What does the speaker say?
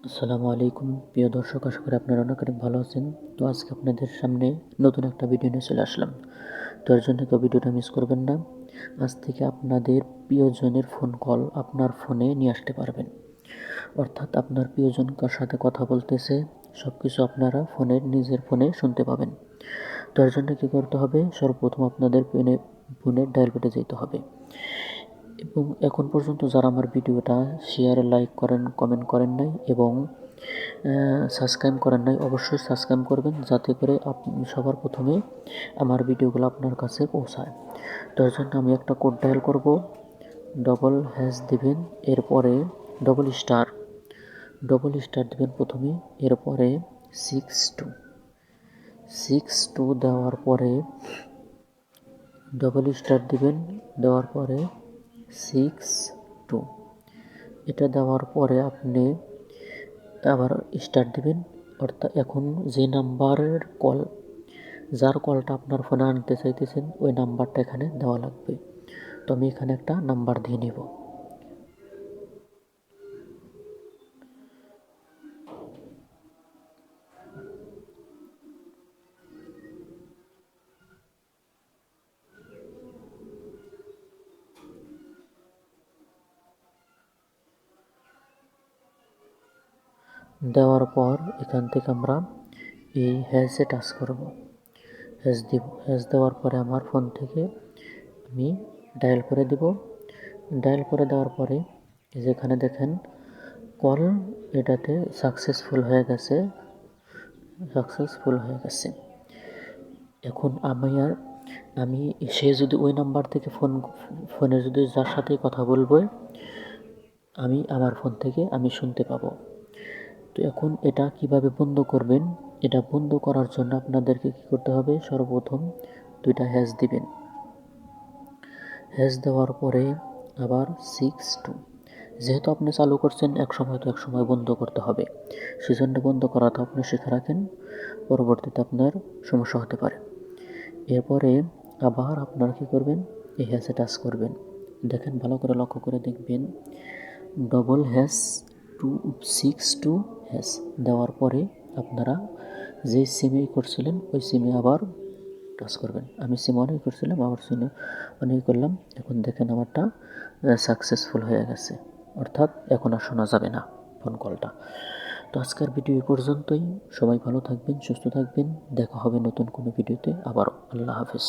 আসসালামু আলাইকুম প্রিয় দর্শক, আশা করি আপনারা অনেক অনেক ভালো আছেন। তো আজকে আপনাদের সামনে নতুন একটা ভিডিও নিয়ে চলে আসলাম। তো এর জন্য কেউ ভিডিওটা মিস করবেন না। আজ থেকে আপনাদের প্রিয়জনের ফোন কল আপনার ফোনে নিয়ে আসতে পারবেন। অর্থাৎ আপনার প্রিয়জন কার সাথে কথা বলতেছে সব কিছু আপনারা নিজের ফোনে শুনতে পাবেন। তো এর জন্য কী করতে হবে, সর্বপ্রথম আপনাদের ফোনের ডায়াল প্যাডে যেতে হবে এবং এখন পর্যন্ত যারা আমার ভিডিওটা শেয়ার লাইক করেন কমেন্ট করেন নাই এবং সাবস্ক্রাইব করেন নাই, অবশ্যই সাবস্ক্রাইব করবেন যাতে করে আপনি সবার প্রথমে আমার ভিডিওগুলো আপনার কাছে পৌঁছায়। তার জন্য আমি একটা কোড ডায়াল করব, ডবল হ্যাশ দিবেন, এরপরে ডবল স্টার দিবেন প্রথমে, এরপরে 62 দেওয়ার পরে ডবল স্টার দিবেন, দেওয়ার পরে 62 এটা দেওয়ার পরে আপনি আবার স্টার দিবেন। অর্থাৎ এখন যে নাম্বারের যার কলটা আপনার ফোনে আনতে চাইতেছেন ওই নাম্বারটা এখানে দেওয়া লাগবে। তো আমি এখানে একটা নাম্বার দিয়ে নিব। দেওয়ার পর এখান থেকে আমরা এই হ্যাশে টাচ করব, হ্যাশ দেওয়ার পরে আমার ফোন থেকে আমি ডায়াল করে দেব। ডায়াল করে দেওয়ার পরে যেখানে দেখেন কল, এটাতে সাকসেসফুল হয়ে গেছে। এখন আমি সে যদি ওই নাম্বার থেকে ফোনে যদি যার সাথে কথা বলবো আমি আমার ফোন থেকে আমি শুনতে পাবো। তো এখন এটা কিভাবে বন্ধ করবেন, এটা বন্ধ করার জন্য আপনাদেরকে কি করতে হবে, সর্বপ্রথম দুইটা হ্যাশ দিবেন। হ্যাশ দেওয়ার পরে আবার 62, যেহেতু আপনি চালু করছেন এক সময় বন্ধ করতে হবে, সেজন্য বন্ধ করাটা আপনি শিখে রাখেন, পরবর্তীতে আপনার সমস্যা হতে পারে। এরপরে আবার আপনারা কী করবেন, এই হ্যাশে টাচ করবেন। দেখেন, ভালো করে লক্ষ্য করে দেখবেন, ডবল হ্যাশ 262 হ্যাশ দেওয়ার পরে আপনারা যে সিমে করছিলেন ওই সিমে আবার টাচ করবেন। আমি সিম অনেক করছিলাম, আবার সিমে অনেক করলাম। এখন দেখেন আমারটা সাকসেসফুল হয়ে গেছে, অর্থাৎ এখন আর শোনা যাবে না ফোন কলটা। তো আজকের ভিডিও এই পর্যন্তই। সবাই ভালো থাকবেন, সুস্থ থাকবেন, দেখা হবে নতুন কোনো ভিডিওতে আবারও। আল্লাহ হাফেজ।